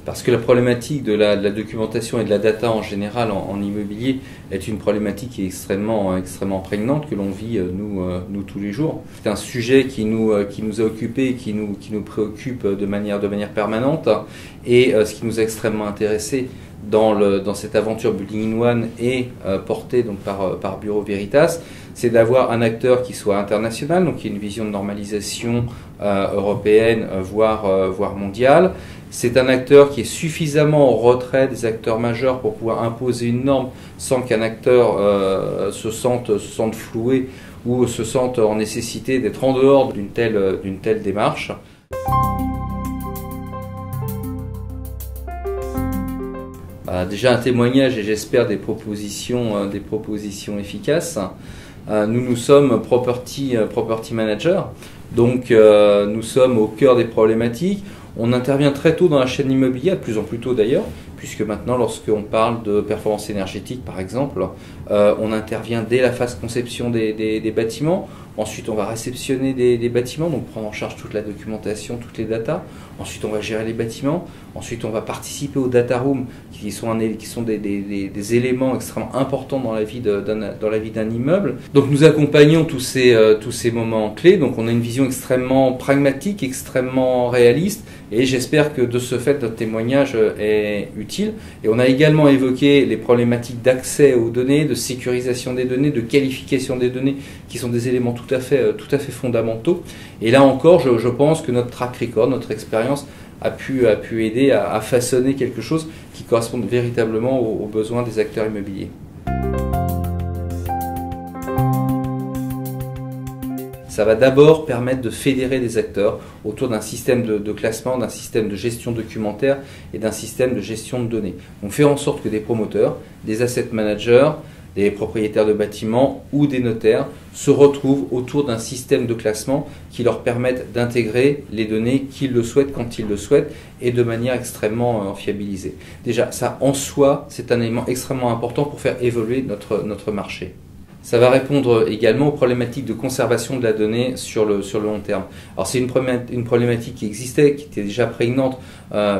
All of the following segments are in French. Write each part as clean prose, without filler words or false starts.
Parce que la problématique de la documentation et de la data en général en immobilier est une problématique qui est extrêmement prégnante, que l'on vit nous tous les jours. C'est un sujet qui nous a occupés et qui nous préoccupe de manière permanente. Et ce qui nous a extrêmement intéressé dans cette aventure Building in One et portée donc par Bureau Veritas, c'est d'avoir un acteur qui soit international, donc qui ait une vision de normalisation européenne, voire mondiale. C'est un acteur qui est suffisamment en retrait des acteurs majeurs pour pouvoir imposer une norme sans qu'un acteur se sente floué ou se sente en nécessité d'être en dehors d'une telle démarche. Déjà un témoignage et j'espère des propositions efficaces. Nous sommes property manager, donc nous sommes au cœur des problématiques. On intervient très tôt dans la chaîne immobilière, de plus en plus tôt d'ailleurs, puisque maintenant lorsqu'on parle de performance énergétique par exemple, on intervient dès la phase conception des bâtiments. Ensuite on va réceptionner des bâtiments, donc prendre en charge toute la documentation, toutes les datas. Ensuite on va gérer les bâtiments. Ensuite on va participer aux data rooms qui sont des éléments extrêmement importants dans la vie d'un immeuble. Donc nous accompagnons tous ces moments clés. Donc on a une vision extrêmement pragmatique, extrêmement réaliste. Et j'espère que de ce fait, notre témoignage est utile. Et on a également évoqué les problématiques d'accès aux données, de sécurisation des données, de qualification des données, qui sont des éléments tout à fait fondamentaux. Et là encore, je pense que notre track record, notre expérience a pu aider à façonner quelque chose qui corresponde véritablement aux besoins des acteurs immobiliers. Ça va d'abord permettre de fédérer des acteurs autour d'un système de classement, d'un système de gestion documentaire et d'un système de gestion de données. Donc faire en sorte que des promoteurs, des asset managers, des propriétaires de bâtiments ou des notaires se retrouvent autour d'un système de classement qui leur permette d'intégrer les données qu'ils le souhaitent quand ils le souhaitent et de manière extrêmement fiabilisée. Déjà, ça en soi, c'est un élément extrêmement important pour faire évoluer notre marché. Ça va répondre également aux problématiques de conservation de la donnée sur le long terme. Alors c'est une problématique qui existait, qui était déjà prégnante,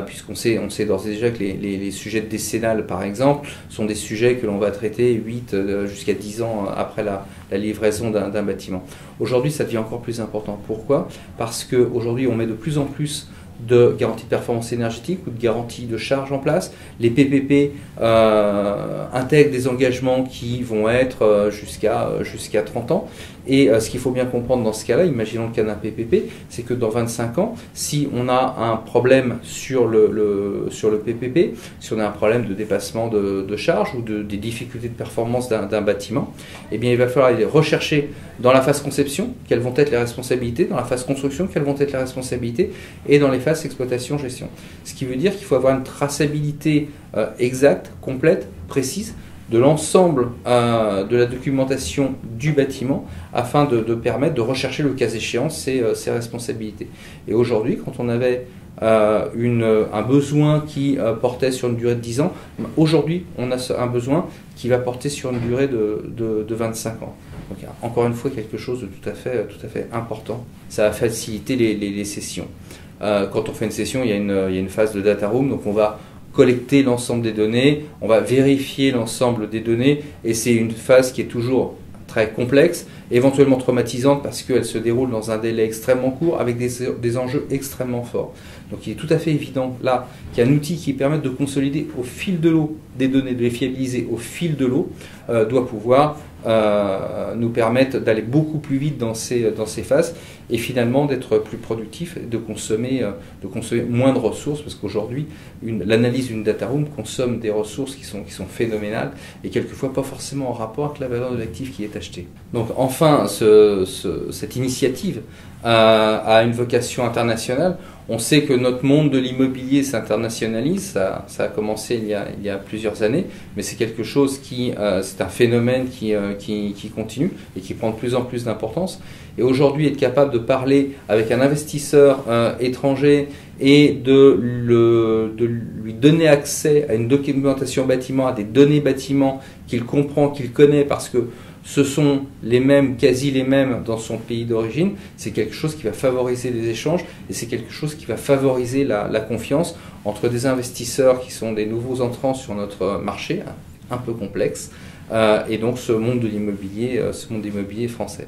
puisqu'on sait d'ores et déjà que les sujets décennales, par exemple, sont des sujets que l'on va traiter 8 jusqu'à 10 ans après la livraison d'un bâtiment. Aujourd'hui, ça devient encore plus important. Pourquoi ? Parce qu'aujourd'hui, on met de plus en plus de garantie de performance énergétique ou de garantie de charge en place. Les PPP intègrent des engagements qui vont être jusqu'à 30 ans. Et ce qu'il faut bien comprendre dans ce cas-là, imaginons le cas d'un PPP, c'est que dans 25 ans, si on a un problème sur le PPP, si on a un problème de dépassement de charge ou des difficultés de performance d'un bâtiment, eh bien il va falloir aller rechercher dans la phase conception quelles vont être les responsabilités, dans la phase construction quelles vont être les responsabilités et dans les phases exploitation-gestion. Ce qui veut dire qu'il faut avoir une traçabilité exacte, complète, précise de l'ensemble de la documentation du bâtiment afin de permettre de rechercher le cas échéant ses responsabilités. Et aujourd'hui, quand on avait un besoin qui portait sur une durée de 10 ans, aujourd'hui on a un besoin qui va porter sur une durée de 25 ans. Donc encore une fois quelque chose de tout à fait important. Ça va faciliter les sessions. Quand on fait une session, il y a une phase de data room, donc on va collecter l'ensemble des données, on va vérifier l'ensemble des données et c'est une phase qui est toujours très complexe, éventuellement traumatisante parce qu'elle se déroule dans un délai extrêmement court avec des enjeux extrêmement forts. Donc il est tout à fait évident là qu'il y a un outil qui permet de consolider au fil de l'eau des données, de les fiabiliser au fil de l'eau, doit pouvoir nous permettre d'aller beaucoup plus vite dans ces phases et finalement d'être plus productif et de consommer moins de ressources parce qu'aujourd'hui l'analyse d'une data room consomme des ressources qui sont phénoménales et quelquefois pas forcément en rapport avec la valeur de l'actif qui est acheté. Donc enfin cette initiative a une vocation internationale. On sait que notre monde de l'immobilier s'internationalise, ça a commencé il y a plusieurs années, mais c'est quelque chose c'est un phénomène qui continue et qui prend de plus en plus d'importance. Et aujourd'hui, être capable de parler avec un investisseur étranger et de lui donner accès à une documentation bâtiment, à des données bâtiments qu'il comprend, qu'il connaît, parce que ce sont les mêmes, quasi les mêmes dans son pays d'origine, c'est quelque chose qui va favoriser les échanges et c'est quelque chose qui va favoriser la confiance entre des investisseurs qui sont des nouveaux entrants sur notre marché, un peu complexe, et donc ce monde de l'immobilier, ce monde immobilier français.